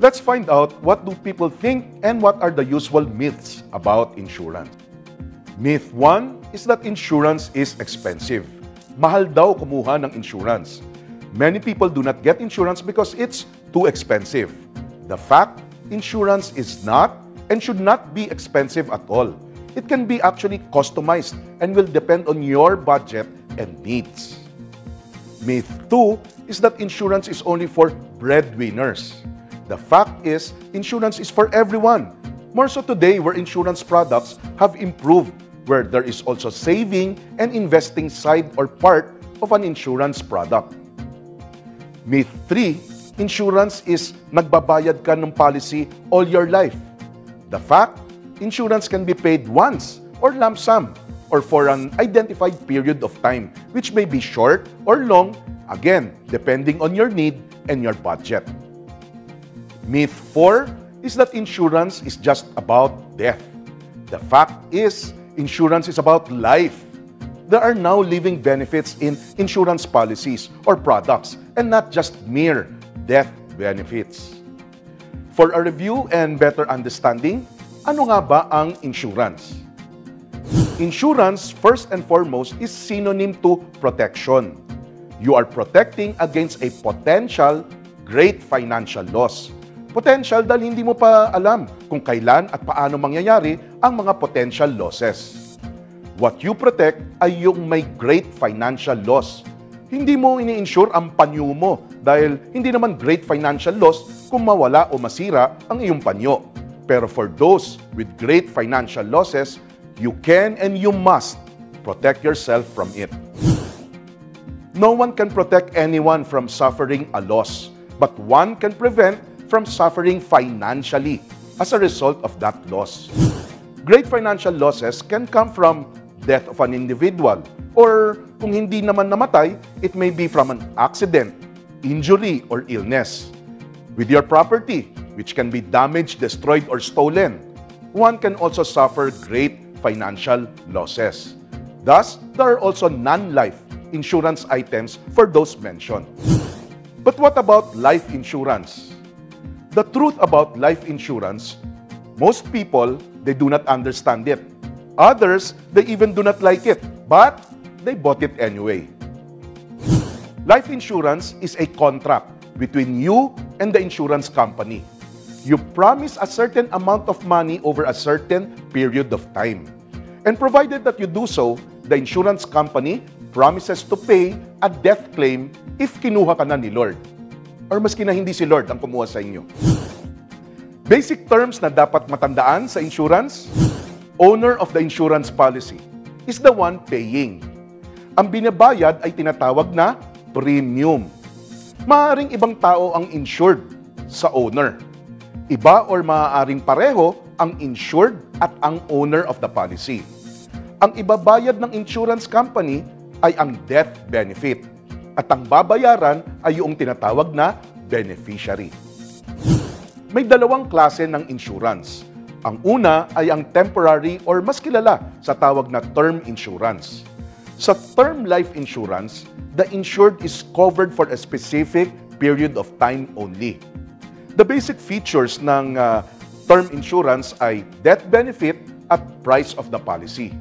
Let's find out what do people think and what are the usual myths about insurance. Myth 1 is that insurance is expensive. Mahal daw kumuha ng insurance. Many people do not get insurance because it's too expensive. The fact, insurance is not and should not be expensive at all. It can be actually customized and will depend on your budget and needs. Myth 2 is that insurance is only for breadwinners. The fact is, insurance is for everyone. More so today where insurance products have improved, where there is also saving and investing side or part of an insurance product. Myth 3, insurance is nagbabayad ka ng policy all your life. The fact, insurance can be paid once or lump sum or for an identified period of time, which may be short or long, again, depending on your need and your budget. Myth 4 is that insurance is just about death. The fact is, insurance is about life. There are now living benefits in insurance policies or products and not just mere death benefits. For a review and better understanding, ano nga ba ang insurance? Insurance, first and foremost, is synonym to protection. You are protecting against a potential great financial loss. Potential dahil hindi mo pa alam kung kailan at paano mangyayari ang mga potential losses. What you protect ay yung may great financial loss. Hindi mo ini-insure ang panyo mo dahil hindi naman great financial loss kung mawala o masira ang iyong panyo. Pero for those with great financial losses, you can and you must protect yourself from it. No one can protect anyone from suffering a loss, but one can prevent from suffering financially as a result of that loss. Great financial losses can come from death of an individual, or kung hindi naman namatay, it may be from an accident, injury, or illness. With your property, which can be damaged, destroyed, or stolen, one can also suffer great financial losses. Thus, there are also non-life insurance items for those mentioned. But what about life insurance? The truth about life insurance, most people, they do not understand it. Others, they even do not like it, but they bought it anyway. Life insurance is a contract between you and the insurance company. You promise a certain amount of money over a certain period of time. And provided that you do so, the insurance company promises to pay a death claim if kinuha ka na ni Lord. Or maski na hindi si Lord ang kumuha sa inyo. Basic terms na dapat matandaan sa insurance: owner of the insurance policy is the one paying. Ang binabayad ay tinatawag na premium. Maaaring ibang tao ang insured sa owner. Iba or maaaring pareho ang insured at ang owner of the policy. Ang ibabayad ng insurance company ay ang death benefit at ang babayaran ay yung tinatawag na beneficiary. May dalawang klase ng insurance. Ang una ay ang temporary or mas kilala sa tawag na term insurance. Sa term life insurance, the insured is covered for a specific period of time only. The basic features ng term insurance ay death benefit at price of the policy.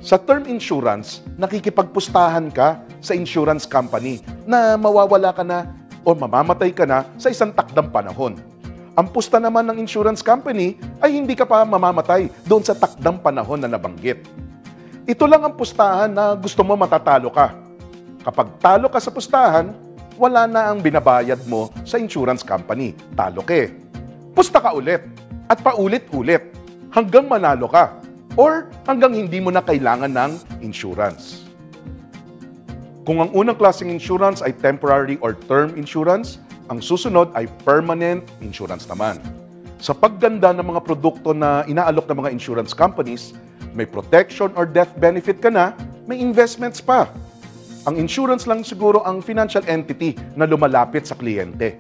Sa term insurance, nakikipagpustahan ka sa insurance company na mawawala ka na o mamamatay ka na sa isang takdang panahon. Ang pusta naman ng insurance company ay hindi ka pa mamamatay doon sa takdang panahon na nabanggit. Ito lang ang pustahan na gusto mo matatalo ka. Kapag talo ka sa pustahan, wala na ang binabayad mo sa insurance company. Talo ka eh. Pusta ka ulit at paulit-ulit hanggang manalo ka or hanggang hindi mo na kailangan ng insurance. Kung ang unang klaseng insurance ay temporary or term insurance, ang susunod ay permanent insurance naman. Sa pagganda ng mga produkto na inaalok ng mga insurance companies, may protection or death benefit ka na, may investments pa. Ang insurance lang siguro ang financial entity na lumalapit sa kliyente.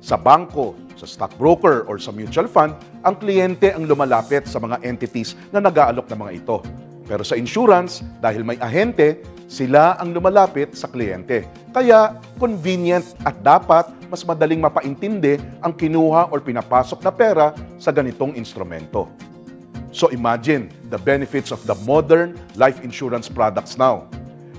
Sa bangko, sa stockbroker, or sa mutual fund, ang kliyente ang lumalapit sa mga entities na nag-aalok ng mga ito. Pero sa insurance, dahil may ahente, Sila ang lumalapit sa kliyente. Kaya convenient at dapat mas madaling mapaintindi ang kinuha or pinapasok na pera sa ganitong instrumento. So imagine the benefits of the modern life insurance products now.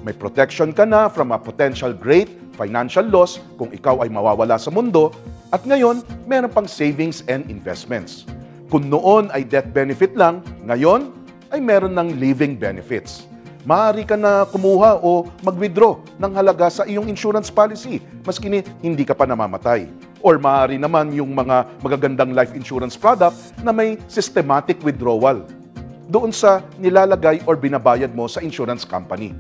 May protection ka na from a potential great financial loss kung ikaw ay mawawala sa mundo, at ngayon, meron pang savings and investments. Kung noon ay death benefit lang, ngayon ay meron ng living benefits. Maaari ka na kumuha o mag-withdraw ng halaga sa iyong insurance policy maski hindi ka pa namamatay. Or maaari naman yung mga magagandang life insurance product na may systematic withdrawal doon sa nilalagay or binabayad mo sa insurance company.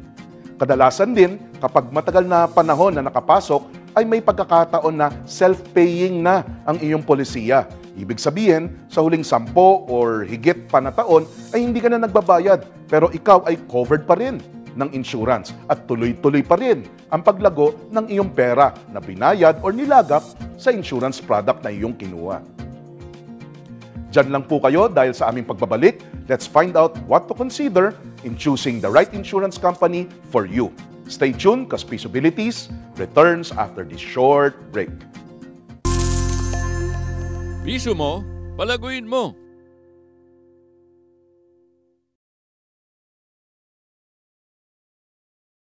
Kadalasan din, kapag matagal na panahon na nakapasok, ay may pagkakataon na self-paying na ang iyong polisiya. Ibig sabihin, sa huling 10 or higit pa na taon ay hindi ka na nagbabayad, pero ikaw ay covered pa rin ng insurance at tuloy-tuloy pa rin ang paglago ng iyong pera na binayad or nilagap sa insurance product na iyong kinuha. Diyan lang po kayo dahil sa aming pagbabalik. Let's find out what to consider in choosing the right insurance company for you. Stay tuned because Pisabilities returns after this short break. Piso mo, palaguin mo.